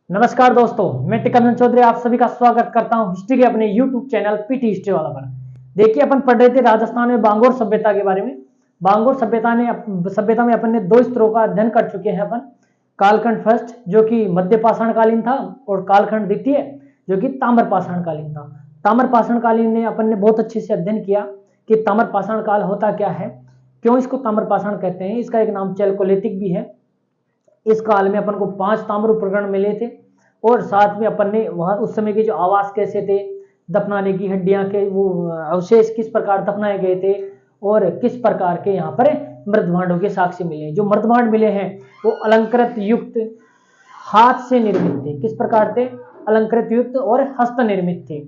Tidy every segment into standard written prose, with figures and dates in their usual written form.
नमस्कार दोस्तों, मैं टिकरन चौधरी आप सभी का स्वागत करता हूं हिस्ट्री के अपने YouTube चैनल पीटी हिस्ट्री वाला पर। देखिए, अपन पढ़ रहे थे राजस्थान में बांगोर सभ्यता के बारे में। बांगोर सभ्यता में अपन ने दो स्तरों का अध्ययन कर चुके हैं अपन। कालखंड फर्स्ट जो कि मध्य पाषाण कालीन था, और कालखंड द्वितीय जो कि ताम्र पाषाण कालीन था। ताम्र पाषाण कालीन ने अपन ने बहुत अच्छे से अध्ययन किया कि ताम्र पाषाण काल होता क्या है, क्यों इसको ताम्र पाषाण कहते हैं। इसका एक नाम चैल्कोलिथिक भी है। इस काल में अपन को 5 ताम्र उपकरण मिले थे, और साथ में अपन ने वहां उस समय के जो आवास कैसे थे, दफनाने की हड्डियां के वो अवशेष किस प्रकार दफनाए गए थे, और किस प्रकार के यहाँ पर मृदभांडों के साक्ष्य मिले। जो मृदभांड मिले हैं वो अलंकृत युक्त हाथ से निर्मित थे। किस प्रकार थे? अलंकृत युक्त और हस्त निर्मित थे।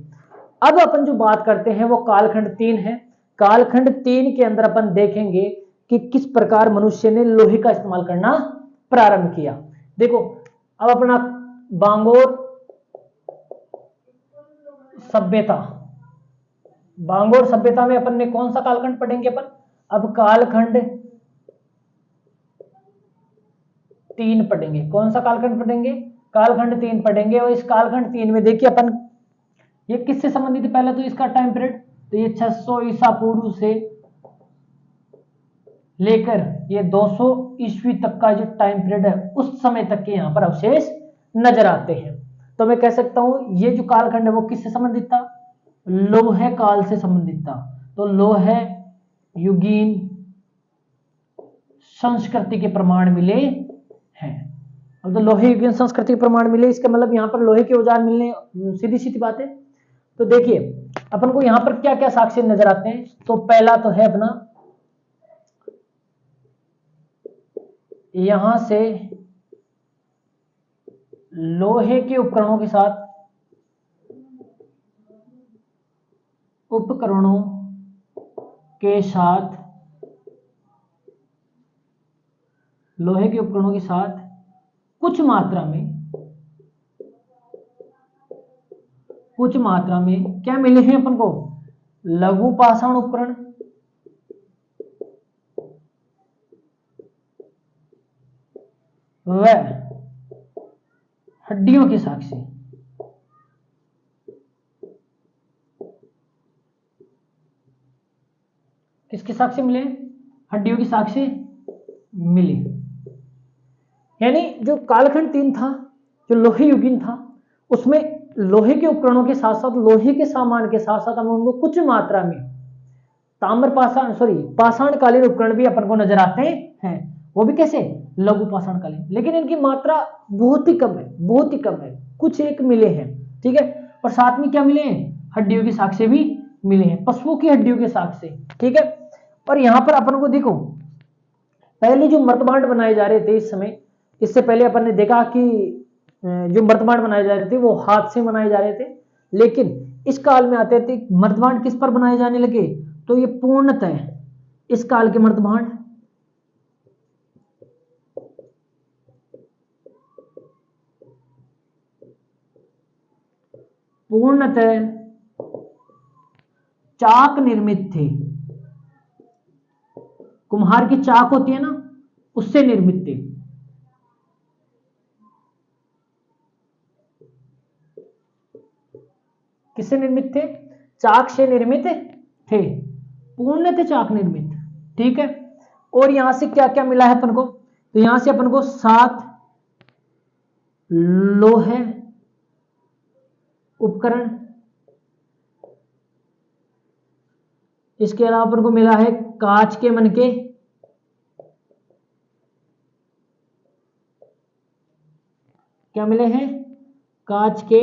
अब अपन जो बात करते हैं वो कालखंड 3 है। कालखंड 3 के अंदर अपन देखेंगे कि किस प्रकार मनुष्य ने लोहे का इस्तेमाल करना प्रारंभ किया। देखो, अब अपना बांगोर सभ्यता, बांगोर सभ्यता में अपन ने कौन सा कालखंड पढ़ेंगे अपन? अब कालखंड 3 पढ़ेंगे। कौन सा कालखंड पढ़ेंगे? कालखंड 3 पढ़ेंगे। और इस कालखंड 3 में देखिए अपन ये किससे संबंधित है? पहले तो इसका टाइम पीरियड, तो ये 600 ईसा पूर्व से लेकर ये 200 ईस्वी तक का जो टाइम पीरियड है, उस समय तक के यहाँ पर अवशेष नजर आते हैं। तो मैं कह सकता हूं ये जो कालखंड है वो किससे संबंधित था? लोहे काल से संबंधित था। तो लोहे युगीन संस्कृति के प्रमाण मिले हैं। अब तो लोहे युगीन संस्कृति के प्रमाण मिले, इसका मतलब यहाँ पर लोहे के औजार मिलने सीधी सीधी बात है। तो देखिए अपन को यहाँ पर क्या क्या साक्ष्य नजर आते हैं। तो पहला तो है अपना, यहां से लोहे के उपकरणों के साथ लोहे के उपकरणों के साथ कुछ मात्रा में क्या मिले हैं अपन को? लघु पाषाण उपकरण, व हड्डियों के साक्ष्य। किसके साक्ष्य मिले? हड्डियों के साक्ष्य मिले। यानी जो कालखंड 3 था, जो लोहे युगीन था, उसमें लोहे के उपकरणों के साथ साथ लोहे के सामान के साथ साथ हमें उनको कुछ मात्रा में पाषाण कालीन उपकरण भी अपन को नजर आते हैं। वो भी कैसे? लघु पाषाण कालीन। लेकिन इनकी मात्रा बहुत ही कम है, कुछ एक मिले हैं, ठीक है। और साथ में क्या मिले हैं? हड्डियों के साक्ष्य भी मिले हैं, पशुओं की हड्डियों के साक्ष्य, ठीक है। और यहां पर अपन को देखो, पहले जो मृतभांड बनाए जा रहे थे इस समय, इससे पहले अपन ने देखा कि जो मृतभांड बनाए जा रहे थे वो हाथ से बनाए जा रहे थे। लेकिन इस काल में आते थे मृतभांड किस पर बनाए जाने लगे? तो ये पूर्णतः इस काल के मृतभांड पूर्णतः चाक निर्मित थे। कुम्हार की चाक होती है ना, उससे निर्मित थे। किससे निर्मित थे? चाक से निर्मित थे, पूर्णतः चाक निर्मित, ठीक है। और यहां से क्या क्या मिला है अपन को? तो यहां से अपन को 7 लोहे उपकरण, इसके अलावा अपन को मिला है कांच के मनके, क्या मिले हैं? कांच के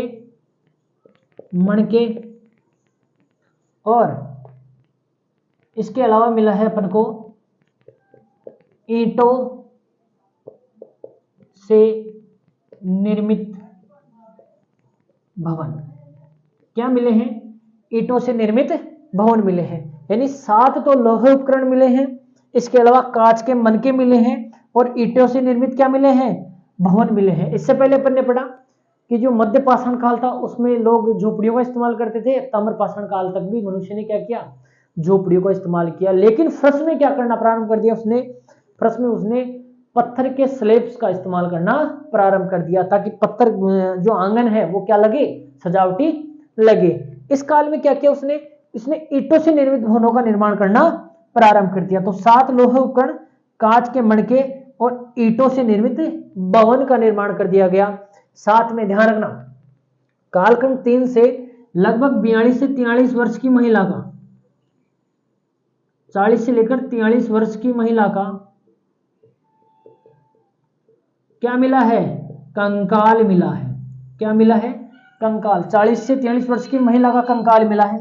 मणके। और इसके अलावा मिला है अपन को ईंटों से निर्मित भवन। क्या मिले हैं? ईंटों से निर्मित भवन मिले हैं। यानी 7 तो लोहे उपकरण मिले हैं, इसके अलावा कांच के मनके मिले हैं, और ईंटों से निर्मित क्या मिले हैं? भवन मिले हैं। इससे पहले अपन ने पढ़ा कि जो मध्य पाषाण काल था उसमें लोग झोपड़ियों का इस्तेमाल करते थे। ताम्र पाषाण काल तक भी मनुष्य ने क्या किया? झोपड़ियों का इस्तेमाल किया। लेकिन फर्श में क्या करना प्रारंभ कर दिया उसने? फर्श में उसने पत्थर के स्लेब्स का इस्तेमाल करना प्रारंभ कर दिया, ताकि पत्थर जो आंगन है वो क्या लगे, सजावटी लगे। इस काल में क्या किया उसने, इसने ईंटों से निर्मित भवनों का निर्माण करना प्रारंभ कर दिया। तो 7 लोहे उपकरण, कांच के मणके और ईंटों से निर्मित भवन का निर्माण कर दिया गया। साथ में ध्यान रखना, कालखंड 3 से लगभग 42 से 43 वर्ष की महिला का, 40 से लेकर 43 वर्ष की महिला का क्या मिला है, कंकाल मिला है। क्या मिला है, कंकाल। 40 से 43 वर्ष की महिला का कंकाल मिला है,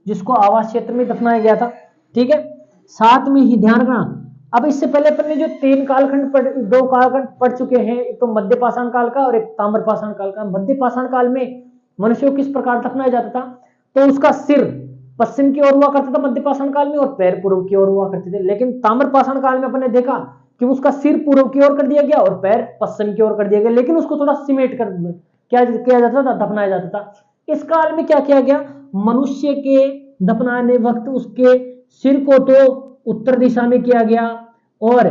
जिसको आवास क्षेत्र में दफनाया गया था। ठीक है, साथ में ही ध्यान रखना, अब इससे पहले अपन ने जो 2 कालखंड पढ़ चुके हैं, एक तो मध्य पाषाण काल का और एक ताम्र पाषाण काल का। मध्य पाषाण काल में मनुष्य को किस प्रकार दफनाया जाता था, तो उसका सिर पश्चिम की ओर हुआ करता था मध्य पाषाण काल में, और पैर पूर्व की ओर हुआ करते थे। लेकिन ताम्र पाषाण काल में अपन ने देखा कि उसका सिर पूर्व की ओर कर दिया गया और पैर पश्चिम की ओर कर दिया गया, लेकिन उसको थोड़ा सिमेट कर क्या किया जाता था, दफनाया जाता था। इस काल में क्या किया गया, मनुष्य के दफनाने वक्त उसके सिर को तो उत्तर दिशा में किया गया और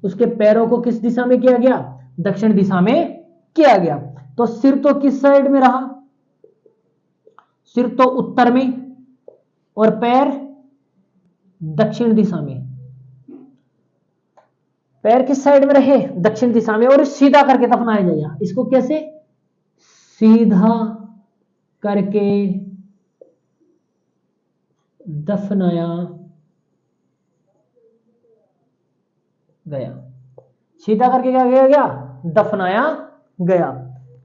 उसके पैरों को किस दिशा में किया गया, दक्षिण दिशा में किया गया। तो सिर तो किस साइड में रहा, सिर तो उत्तर में और पैर दक्षिण दिशा में। पैर किस साइड में रहे, दक्षिण दिशा में, और सीधा करके दफनाया जाएगा। इसको कैसे, सीधा करके दफनाया गया। सीधा करके क्या किया गया, दफनाया गया।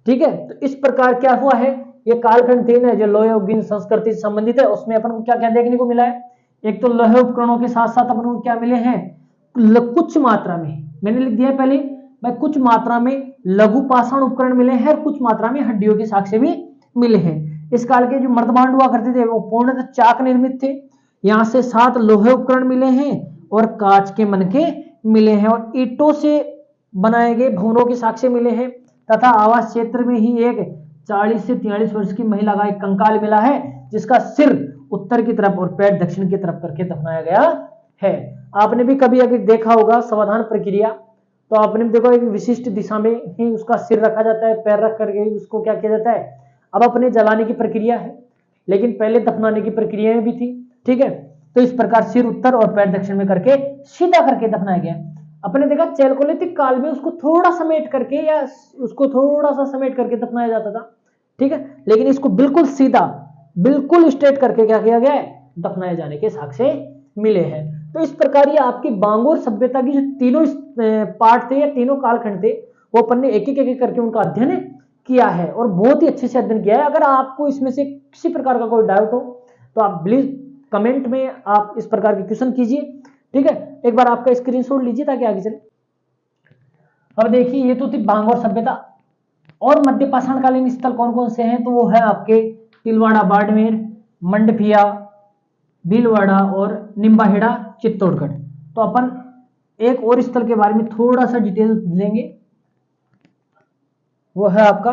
ठीक है, तो इस प्रकार क्या हुआ है, ये कालखंड 3 है जो लोहे उपगिन संस्कृति से संबंधित है। उसमें अपन को क्या क्या देखने को मिला है, एक तो लोहे उपकरणों के साथ साथ अपन को क्या मिले हैं, कुछ मात्रा में, मैंने लिख दिया पहले भाई, कुछ मात्रा में लघु पाषाण उपकरण मिले हैं और कुछ मात्रा में हड्डियों के साक्ष्य भी मिले हैं। इस काल के जो मर्दभांड हुआ करते थे वो पूर्णतः चाक निर्मित थे। यहां से 7 लोहे उपकरण मिले हैं और कांच के मनके मिले हैं और ईंटों से बनाए गए भवनों के साक्ष्य मिले हैं, तथा आवास क्षेत्र में ही एक 40 से 43 वर्ष की महिला का एक कंकाल मिला है, जिसका सिर उत्तर की तरफ और पैर दक्षिण की तरफ करके दफनाया गया है। आपने भी कभी अगर देखा होगा समाधान प्रक्रिया, तो आपने भी देखो एक विशिष्ट दिशा में ही उसका सिर रखा जाता है, पैर रख करके उसको क्या किया जाता है। अब अपने जलाने की प्रक्रिया है, लेकिन पहले दफनाने की प्रक्रिया भी थी। ठीक है, तो इस प्रकार सिर उत्तर और पैर दक्षिण में करके सीधा करके दफनाया गया। अपने देखा चैलकोलिथिक काल में उसको थोड़ा समेट करके या उसको थोड़ा सा समेट करके दफनाया जाता था। ठीक है, लेकिन इसको बिल्कुल सीधा, बिल्कुल स्ट्रेट करके क्या किया गया है, दफनाए जाने के साक्ष्य मिले हैं। तो इस प्रकार ये आपकी बांगोर सभ्यता की जो तीनों पार्ट थे या तीनों कालखंड थे, वो अपन ने एक एक करके उनका अध्ययन किया है और बहुत ही अच्छे से अध्ययन किया है। अगर आपको इसमें से किसी प्रकार का कोई डाउट हो तो आप प्लीज कमेंट में आप इस प्रकार के क्वेश्चन कीजिए। ठीक है, एक बार आपका स्क्रीनशॉट लीजिए ताकि आगे चले। अब देखिए, ये तो थी बांगोर सभ्यता। और मध्य पाषाणकालीन स्थल कौन कौन से हैं, तो वो है आपके तिलवाड़ा बाड़मेर, मंडपिया, भीलवाड़ा और निम्बाहेड़ा चित्तौड़गढ़। तो अपन एक और स्थल के बारे में थोड़ा सा डिटेल लेंगे, वो है आपका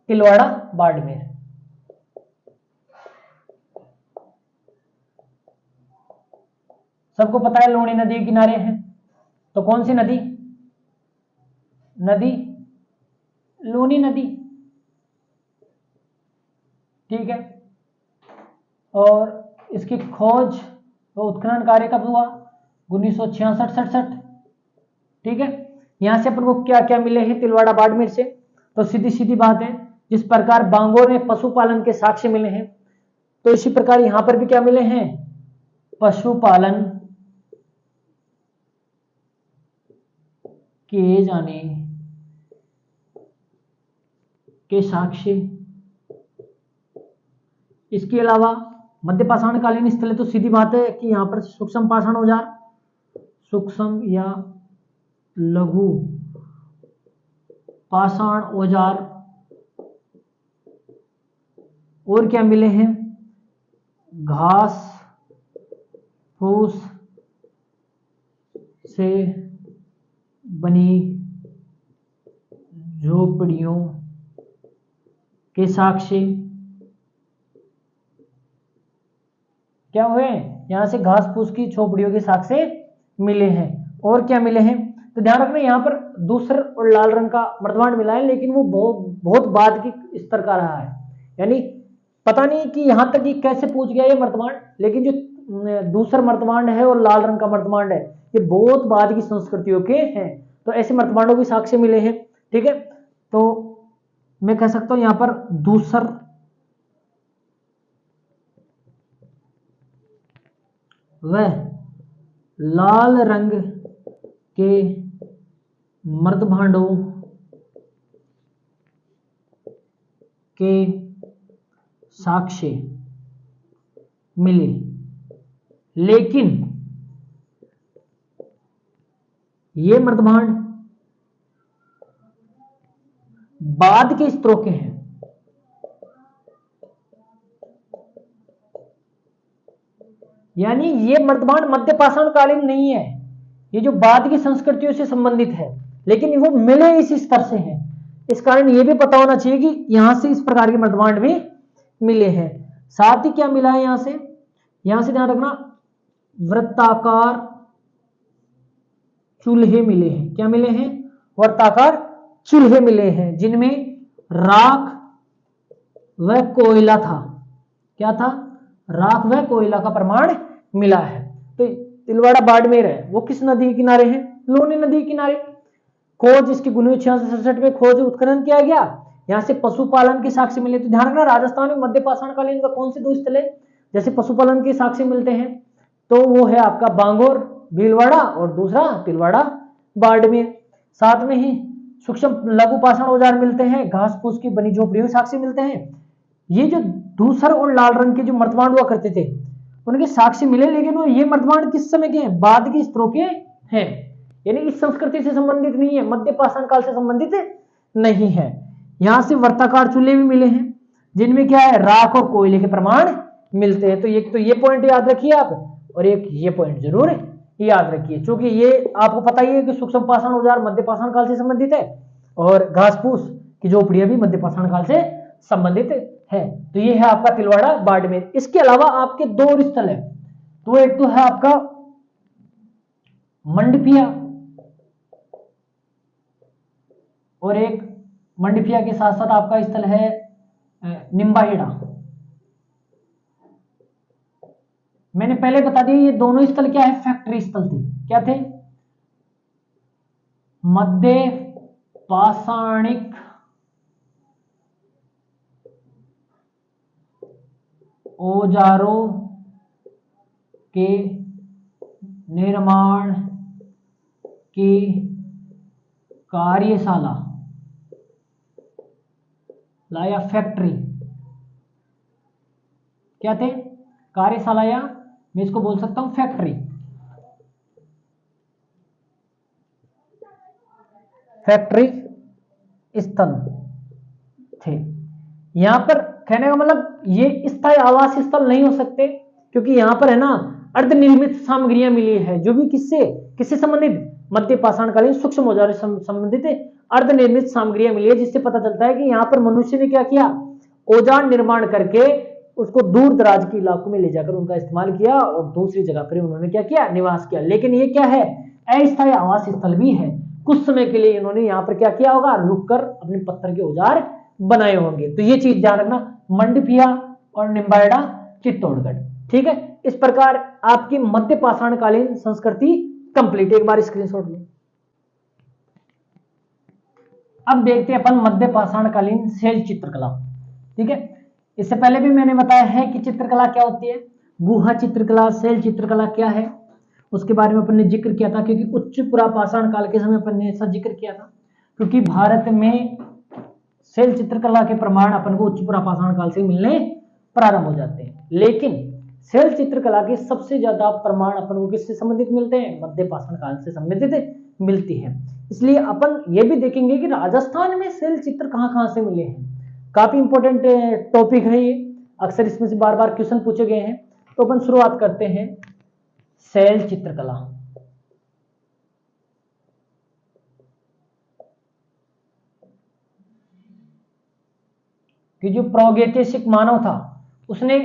तिलवाड़ा बाड़मेर। सबको पता है लूणी नदी के किनारे हैं, तो कौन सी नदी, लूनी नदी। ठीक है, और इसकी खोज व उत्खनन कार्य कब हुआ, 1966-67। ठीक है, यहां से अपन को क्या क्या मिले हैं तिलवाड़ा बाड़मेर से, तो सीधी सीधी बात है, जिस प्रकार बांगोर में पशुपालन के साक्ष्य मिले हैं, तो इसी प्रकार यहां पर भी क्या मिले हैं, पशुपालन किए जाने के साक्ष्य। इसके अलावा मध्य पाषाणकालीन स्थल है, तो सीधी बात है कि यहां पर सूक्ष्म पाषाण औजार, सूक्ष्म या लघु पाषाण औजार, और क्या मिले हैं, घास फूस से बनी झोपड़ियों के साक्ष्य। क्या हुए, यहां से घास फूस की झोपड़ियों के साक्ष्य मिले हैं। और क्या मिले हैं, तो ध्यान रखना यहाँ पर दूसर और लाल रंग का मर्दमांड मिला है, लेकिन वो बहुत बाद की स्तर का रहा है। यानी पता नहीं कि यहाँ तक ये कैसे पूछ गया ये मर्दमांड, लेकिन जो दूसर मर्दमांड है और लाल रंग का मर्दमांड है ये बहुत बाद की संस्कृतियों के हैं। तो ऐसे मर्दमांडों के साक्ष्य मिले हैं। ठीक है, तो मैं कह सकता हूं यहां पर दूसर वह लाल रंग के मर्दभांडों के साक्ष्य मिले, लेकिन ये मर्दभांड बाद के स्तरों के हैं। यानी ये मर्दभांड मध्य पाषाण कालीन नहीं है, ये जो बाद की संस्कृतियों से संबंधित है, लेकिन वो मिले इस स्तर से हैं। इस कारण ये भी पता होना चाहिए कि यहां से इस प्रकार के मर्दभांड भी मिले हैं। साथ ही क्या मिला है यहां से ध्यान रखना, वृत्ताकार चूल्हे मिले हैं। क्या मिले हैं? वृत्ताकार चूल्हे मिले हैं, जिनमें राख व कोयला था। क्या था? राख व कोयला का प्रमाण मिला है। तो तिलवाड़ा बाड़मेर है वो किस नदी के किनारे है? लूनी नदी के किनारे। खोज इसकी 1966 में खोज उत्खनन किया गया, यहां से पशुपालन के साक्ष्य मिले। तो ध्यान रखना, राजस्थान में मध्य पाषाण कालीन का कौन से दो स्थल है जैसे पशुपालन के साक्ष्य मिलते हैं? तो वो है आपका बांगोर भीलवाड़ा और दूसरा तिलवाड़ा बाड़मेर। साथ में ही सूक्ष्म लघु पाषाण औजार मिलते हैं, घास फूस की बनी झोपड़ियों साक्ष्य मिलते हैं। ये जो धूसर और लाल रंग के जो मर्दमांड हुआ करते थे उनके साक्ष्य मिले, लेकिन वो ये मर्दमांड किस समय के हैं? बाद के स्तरों के हैं। यानी इस संस्कृति से संबंधित नहीं है, मध्य पाषाण काल से संबंधित नहीं है। यहां से वर्ताकार चूल्हे भी मिले हैं, जिनमें क्या है? राख और कोयले के प्रमाण मिलते हैं। तो ये पॉइंट याद रखिए आप, और एक ये पॉइंट जरूर याद रखिए, क्योंकि ये आपको पता ही है कि सूक्ष्म पाषाण औजार मध्य पाषाण काल से संबंधित है और घास फूस की झोपड़ियां भी मध्य पाषाण काल से संबंधित है। तो ये है आपका तिलवाड़ा बाड़मेर। इसके अलावा आपके दो और स्थल है, तो एक तो है आपका मंडपिया और एक मंडपिया के साथ साथ आपका स्थल है निम्बाहेड़ा। मैंने पहले बता दिया ये दोनों स्थल क्या है? फैक्ट्री स्थल थे। क्या थे? मध्य पाषाणिक औजारों के निर्माण की कार्यशाला या फैक्ट्री। क्या थे? कार्यशाला, या मैं इसको बोल सकता हूं फैक्ट्री। फैक्ट्री स्थल थे। यहां पर कहने का मतलब ये स्थायी आवास स्थल नहीं हो सकते, क्योंकि यहां पर है ना अर्धनिर्मित सामग्रियां मिली है, जो भी किससे संबंधित? मध्य पाषाणकालीन सूक्ष्म औजारों से संबंधित अर्धनिर्मित सामग्रियां मिली है, जिससे पता चलता है कि यहां पर मनुष्य ने क्या किया? औजार निर्माण करके उसको दूर दराज के इलाकों में ले जाकर उनका इस्तेमाल किया और दूसरी जगह पर उन्होंने क्या किया? निवास किया। लेकिन ये क्या है? अस्थायी आवास स्थल भी है। कुछ समय के लिए इन्होंने यहाँ पर क्या किया होगा? रुककर अपने पत्थर के औजार बनाए होंगे। तो ये चीज ध्यान रखना, मंडपिया और निम्बाहेड़ा चित्तौड़गढ़। ठीक है, इस प्रकार आपकी मध्य पाषाणकालीन संस्कृति कंप्लीट। एक बार स्क्रीनशॉट लें। अब देखते हैं अपन मध्य पाषाणकालीन शैल चित्रकला। ठीक है, इससे पहले भी मैंने बताया है कि चित्रकला क्या होती है, गुहा चित्रकला, शैल चित्रकला क्या है, उसके बारे में अपन ने जिक्र किया था। क्योंकि उच्च पुरा पाषाण काल के समय अपन ने ऐसा जिक्र किया था, क्योंकि भारत में शैल चित्रकला के प्रमाण अपन को उच्च पुरा पाषाण काल से मिलने प्रारंभ हो जाते हैं। लेकिन शैल चित्रकला के सबसे ज्यादा प्रमाण अपन को किससे संबंधित मिलते हैं? मध्य पाषाण काल से संबंधित मिलती है। इसलिए अपन ये भी देखेंगे कि राजस्थान में शैल चित्र कहां से मिले हैं। काफी इंपॉर्टेंट टॉपिक है ये, अक्सर इसमें से बार बार क्वेश्चन पूछे गए हैं। तो अपन शुरुआत करते हैं शैल चित्रकला। कि जो प्रागैतिहासिक मानव था उसने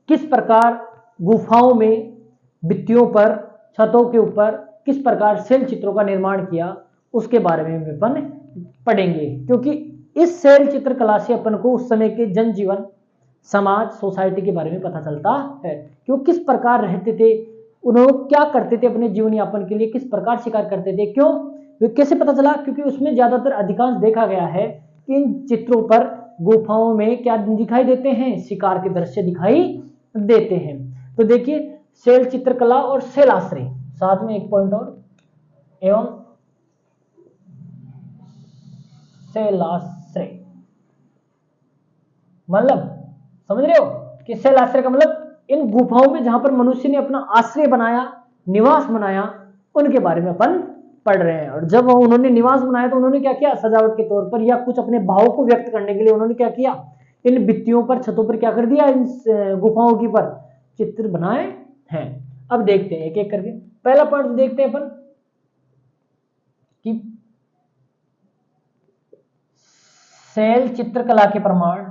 किस प्रकार गुफाओं में, भित्तियों पर, छतों के ऊपर किस प्रकार शैल चित्रों का निर्माण किया उसके बारे में अपन पढ़ेंगे, क्योंकि इस शैल चित्रकला से अपन को उस समय के जनजीवन, समाज, सोसाइटी के बारे में पता चलता है कि वो किस प्रकार रहते थे, उन्होंने क्या करते थे अपने जीवन यापन के लिए, किस प्रकार शिकार करते थे। क्यों, कैसे पता चला, क्योंकि उसमें ज्यादातर अधिकांश देखा गया है कि इन चित्रों पर गुफाओं में क्या दिखाई देते हैं, शिकार के दृश्य दिखाई देते हैं। तो देखिए, शैल चित्रकला और शैलाश्रय, साथ में एक पॉइंट और, एवं शैलाश्रय मतलब समझ रहे हो कि शैलाश्रय का मतलब इन गुफाओं में जहां पर मनुष्य ने अपना आश्रय बनाया, निवास बनाया, उनके बारे में अपन पढ़ रहे हैं। और जब उन्होंने निवास बनाया तो उन्होंने क्या किया, सजावट के तौर पर या कुछ अपने भाव को व्यक्त करने के लिए उन्होंने क्या किया, इन भित्तियों पर, छतों पर क्या कर दिया, इन गुफाओं की पर चित्र बनाए हैं। अब देखते हैं एक एक करके। पहला पॉइंट देखते हैं अपन कि शैल चित्रकला के प्रमाण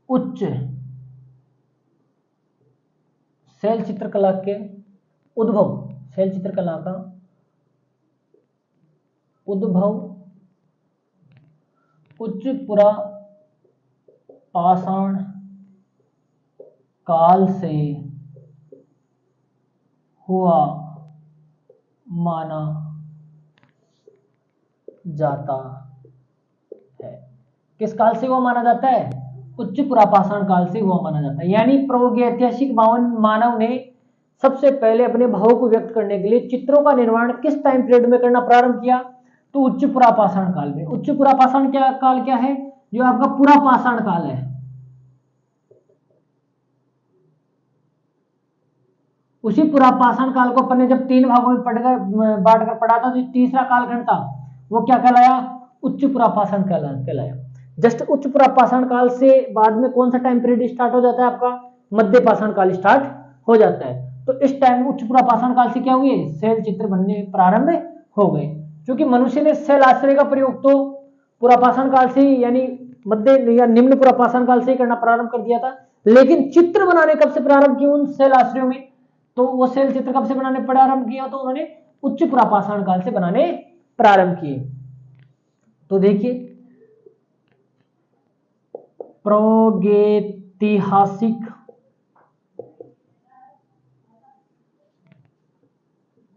उच्च, शैल चित्रकला के उद्भव, शैल चित्रकला का उद्भव उच्च पुरापाषाण काल से हुआ माना जाता है। किस काल से हुआ माना जाता है, उच्च पुरापाषाण काल से हुआ माना जाता है। यानी प्रागैतिहासिक मानव ने सबसे पहले अपने भावों को व्यक्त करने के लिए चित्रों का निर्माण किस टाइम पीरियड में करना प्रारंभ किया, तो उच्च पुरापाषाण काल में। उच्च पुरापाषाण काल क्या है, जो आपका पुरापाषाण काल है। उसी पुरापाषाण काल को अपन ने जब 3 भागों में बांट कर पढ़ा था, जो तीसरा कालखंड था वो क्या कहलाया, उच्च पुरापाषाण कहलाया। जस्ट उच्च पुरापाषाण काल से बाद में कौन सा टाइम पीरियड स्टार्ट हो जाता है, आपका मध्य पाषाण काल स्टार्ट हो जाता है। तो इस टाइम उच्च पुरापाषाण काल से क्या हुए, शैल चित्र बनने प्रारंभ हो गए। क्योंकि मनुष्य ने शैलाश्रय का प्रयोग तो पुरापाषाण काल से ही, यानी मध्य या निम्न पुरापाषाण काल से ही करना प्रारंभ कर दिया था। लेकिन चित्र बनाने कब से प्रारंभ किए उन शैलाश्रयों में, तो वो शैल चित्र कब से बनाने प्रारंभ किया, तो उन्होंने उच्च पुरापाषाण काल से बनाने प्रारंभ किए। तो देखिए, प्रागैतिहासिक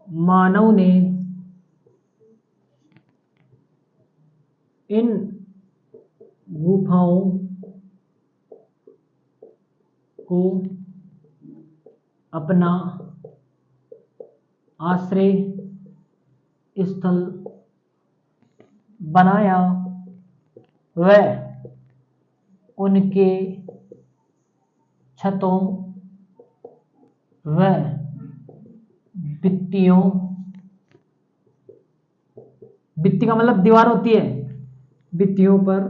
मानव ने इन गुफाओं को अपना आश्रय स्थल बनाया, व उनके छतों व भित्तियों, भित्ति का मतलब दीवार होती है, भित्तियों पर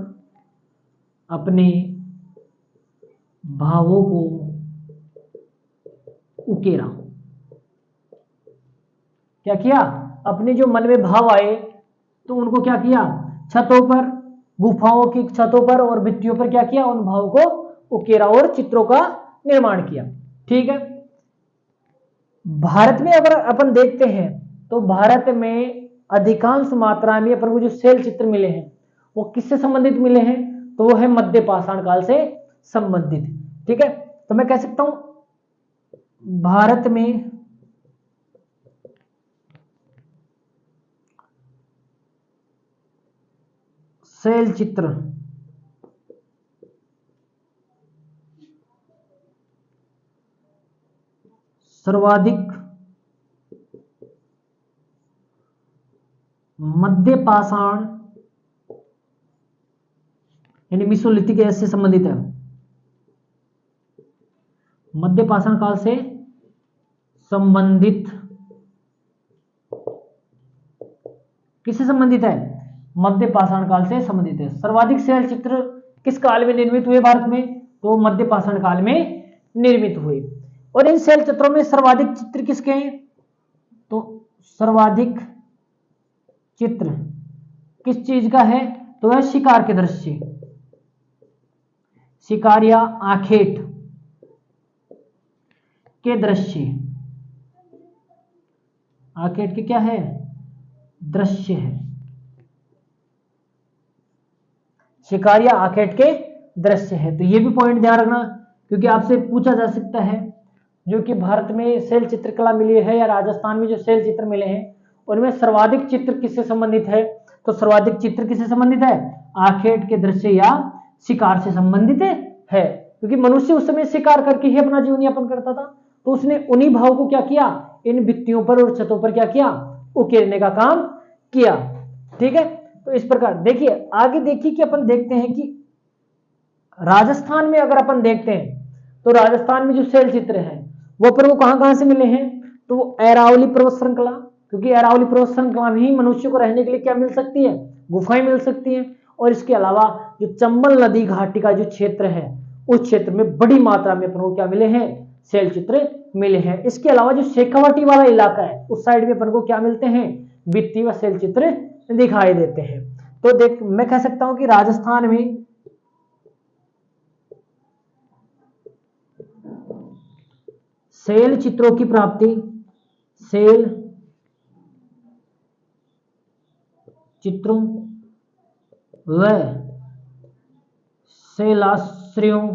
अपने भावों को उकेरा। क्या किया, अपने जो मन में भाव आए तो उनको क्या किया, छतों पर, गुफाओं की छतों पर और भित्तियों पर क्या किया, उन भावों को उकेरा और चित्रों का निर्माण किया। ठीक है। भारत में अगर अपन देखते हैं तो भारत में अधिकांश मात्रा में अपन को जो शैल चित्र मिले हैं वो किससे संबंधित मिले हैं, तो वो है मध्य पाषाण काल से संबंधित। ठीक है। तो मैं कह सकता हूं भारत में शैल चित्र सर्वाधिक मध्य पाषाण यानी मेसोलिथिक एज से संबंधित है, मध्य पाषाण काल से संबंधित। किससे संबंधित है, मध्य पाषाण काल से संबंधित है। सर्वाधिक शैल चित्र किस काल में निर्मित हुए भारत में, तो मध्य पाषाण काल में निर्मित हुए। और इन शैल चित्रों में सर्वाधिक चित्र किसके हैं, तो सर्वाधिक चित्र किस चीज का है, तो है शिकार के दृश्य। शिकारिया आखेट के दृश्य, आखेट के क्या है, दृश्य है, शिकारिया आखेट के दृश्य है। तो ये भी पॉइंट ध्यान रखना, क्योंकि आपसे पूछा जा सकता है जो कि भारत में शैल चित्रकला मिली है या राजस्थान में जो शैल चित्र मिले हैं उनमें सर्वाधिक चित्र किससे संबंधित है, तो सर्वाधिक चित्र किससे संबंधित है, आखेट के दृश्य या शिकार से संबंधित है। क्योंकि मनुष्य उस समय शिकार करके ही अपना जीवन यापन करता था, तो उसने उन्हीं भाव को क्या किया, इन भित्तियों पर और छतों पर क्या किया, उकेरने का काम किया। ठीक है, तो इस प्रकार देखिए आगे देखिए कि अपन देखते हैं कि राजस्थान में अगर अपन देखते हैं तो राजस्थान में जो शैल चित्र है वो पर वो कहां से मिले हैं, तो वो अरावली पर्वत श्रृंखला, क्योंकि अरावली पर्वत श्रृंखला में ही मनुष्य को रहने के लिए क्या मिल सकती है, गुफाएं मिल सकती हैं। और इसके अलावा जो चंबल नदी घाटी का जो क्षेत्र है उस क्षेत्र में बड़ी मात्रा में अपन को क्या मिले हैं, शैल चित्र मिले हैं। इसके अलावा जो शेखावाटी वाला इलाका है उस साइड में अपन को क्या मिलते हैं, भित्ति व शैल चित्र दिखाई देते हैं। तो देख मैं कह सकता हूं कि राजस्थान में शैल चित्रों की प्राप्ति, शैल चित्रों व शैलाश्रयों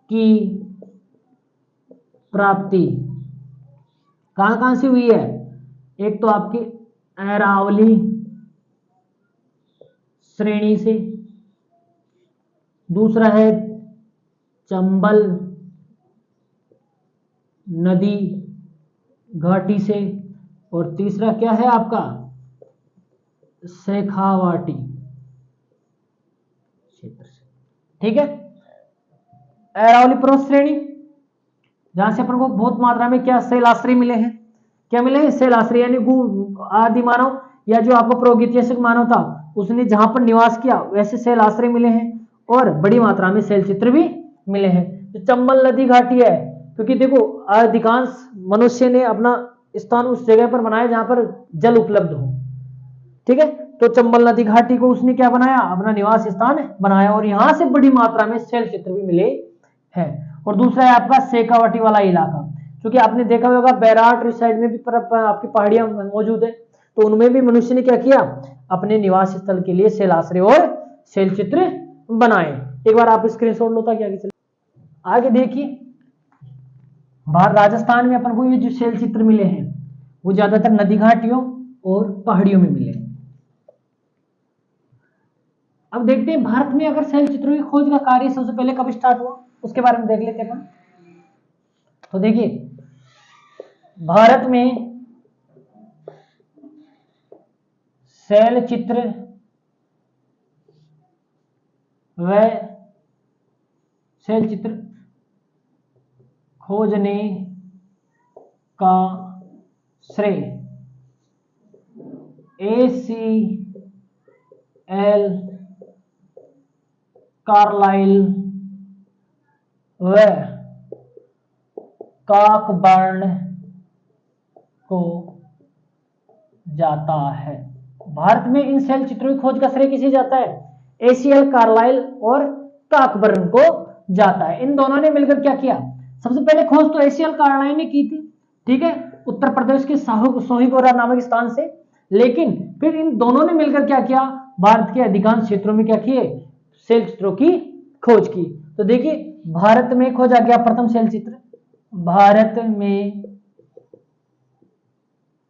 की प्राप्ति कहां से हुई है, एक तो आपकी अरावली श्रेणी से, दूसरा है चंबल नदी घाटी से, और तीसरा क्या है आपका शेखावाटी क्षेत्र से। ठीक है, अरावली पर्वत श्रेणी जहां से अपन को बहुत मात्रा में क्या शैलाश्रय मिले हैं, क्या मिले हैं, शैलाश्रय यानी आदि मानव या जो आपको प्रागैतिहासिक मानव था उसने जहां पर निवास किया वैसे शैलाश्रय मिले हैं, और बड़ी मात्रा में शैल चित्र भी मिले हैं। जो चंबल नदी घाटी है, क्योंकि देखो अधिकांश मनुष्य ने अपना स्थान उस जगह पर बनाया जहां पर जल उपलब्ध हो। ठीक है, तो चंबल नदी घाटी को उसने क्या बनाया, अपना निवास स्थान बनाया, और यहां से बड़ी मात्रा में शैल चित्र भी मिले हैं। और दूसरा है आपका शेखावाटी वाला इलाका, क्योंकि आपने देखा होगा बैराट साइड में भी आपकी पहाड़ियां मौजूद है, तो उनमें भी मनुष्य ने क्या किया, अपने निवास स्थल के लिए शैलाश्रय और शैल चित्र बनाए। एक बार आप स्क्रीनशॉट लो ताकि आगे चले। आगे देखिए राजस्थान में अपन को ये जो शैल चित्र मिले हैं वो ज्यादातर नदी घाटियों और पहाड़ियों में मिले। अब देखते हैं भारत में अगर शैल चित्रों की खोज का कार्य सबसे पहले कब स्टार्ट हुआ उसके बारे में देख लेते हैं अपन। तो देखिए भारत में शैल चित्र व शैल चित्र खोजने का श्रेय ACL कार्लाइल व कॉकबर्न को जाता है। भारत में इन शैल चित्रों की खोज का श्रेय किसे जाता है, ACL कार्लाइल और कॉकबर्न को जाता है। इन दोनों ने मिलकर क्या किया, सबसे पहले खोज तो ACL कार्लाइल ने की थी, ठीक है, उत्तर प्रदेश के सोहीगोरा नामक स्थान से, लेकिन फिर इन दोनों ने मिलकर क्या किया, भारत के अधिकांश क्षेत्रों में क्या किए, शैल चित्रों की खोज की। तो देखिए भारत में खोजा गया प्रथम शैल चित्र, भारत में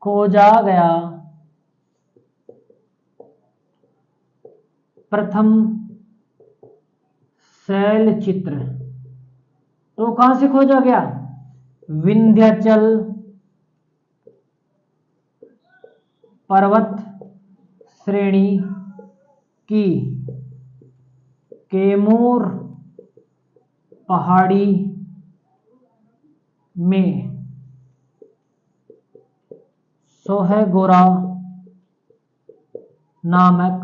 खोजा गया प्रथम शैल चित्र, तो कहां से खोजा गया, विंध्याचल पर्वत श्रेणी की कैमूर पहाड़ी में सोहगोरा नामक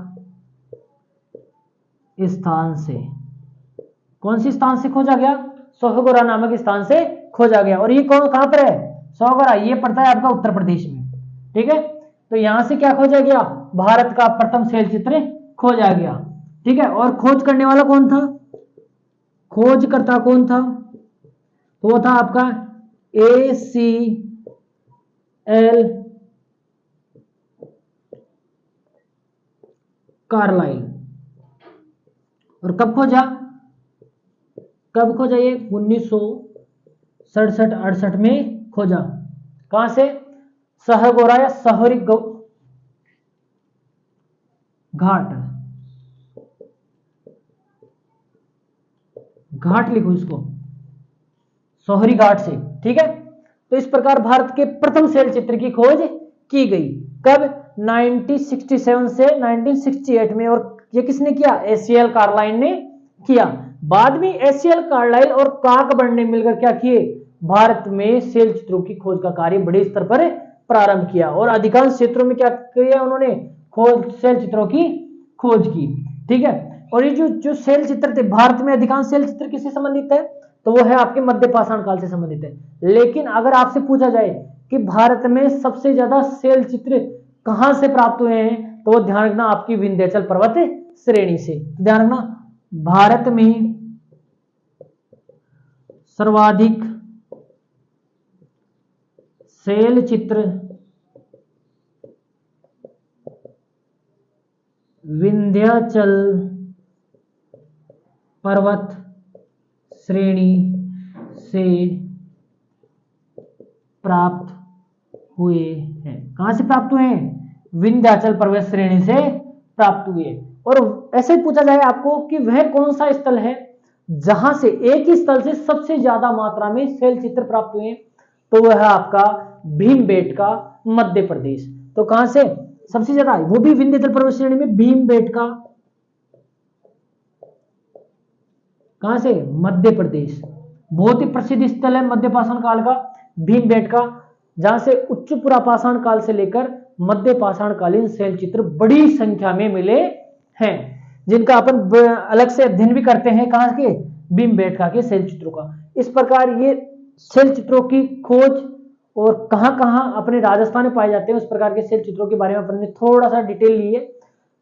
स्थान से। कौन सी स्थान से खोजा गया, सोहगोरा नामक स्थान से खोजा गया। और ये कहां पर है, सोहगोरा, ये पड़ता है आपका उत्तर प्रदेश में। ठीक है, तो यहां से क्या खोजा गया, भारत का प्रथम शैल चित्र खोजा गया। ठीक है। और खोज करने वाला कौन था, खोजकर्ता कौन था, तो वो था आपका ACL कार्लाइल। और कब खोजा ये 1967-68 में खोजा। कहां से, सहगोरा या शहरी घाट लिखो इसको, सोहरी घाट से। ठीक है। तो इस प्रकार भारत के प्रथम सेल चित्र की खोज की गई। कब, 1967 से 1968 में। और ये किसने किया, ACL कार्लाइल ने किया। बाद में ACL कार्लाइल और काकबर्न ने मिलकर क्या किए, भारत में सेल चित्रों की खोज का कार्य बड़े स्तर पर प्रारंभ किया। और अधिकांश क्षेत्रों में क्या किया उन्होंने, सेल चित्रों की खोज की। ठीक है। और ये जो सेल चित्र थे, भारत में अधिकांश सेल चित्र किससे संबंधित है, तो वो है आपके मध्य पाषाण काल से संबंधित है। लेकिन अगर आपसे पूछा जाए कि भारत में सबसे ज्यादा सेल चित्र कहां से प्राप्त हुए हैं, तो वो ध्यान रखना आपकी विंध्याचल पर्वत श्रेणी से। ध्यान रखना, भारत में सर्वाधिक सेल चित्र विंध्याचल पर्वत श्रेणी से प्राप्त हुए हैं। कहां से प्राप्त हुए हैं, विंध्याचल पर्वत श्रेणी से प्राप्त हुए। और ऐसे पूछा जाए आपको कि वह कौन सा स्थल है जहां से, एक ही स्थल से सबसे ज्यादा मात्रा में सेल चित्र प्राप्त हुए, तो वह है आपका भीमबेटका मध्य प्रदेश। तो कहां से सबसे ज्यादा, वो भी विंध्याचल पर्वत श्रेणी में, भीमबेटका कहां से, मध्य प्रदेश। बहुत ही प्रसिद्ध स्थल है मध्य पाषाण काल का भीमबेटका, जहां से उच्च पुरापाषाण काल से लेकर मध्य पाषाण कालीन सेल चित्र बड़ी संख्या में मिले हैं, जिनका अपन अलग से अध्ययन भी करते हैं। कहां के, भीमबेटका के सेल चित्रों का। इस प्रकार ये सेल चित्रों की खोज और कहां कहां अपने राजस्थान में पाए जाते हैं, उस प्रकार के सेल चित्रों के बारे में अपन ने थोड़ा सा डिटेल ली है।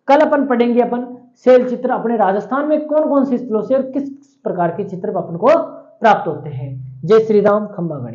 कल अपन पढ़ेंगे अपन सेल चित्र अपने राजस्थान में कौन कौन से स्थलों से और किस प्रकार के चित्र अपन को प्राप्त होते हैं। जय श्री राम, खंबा गणित।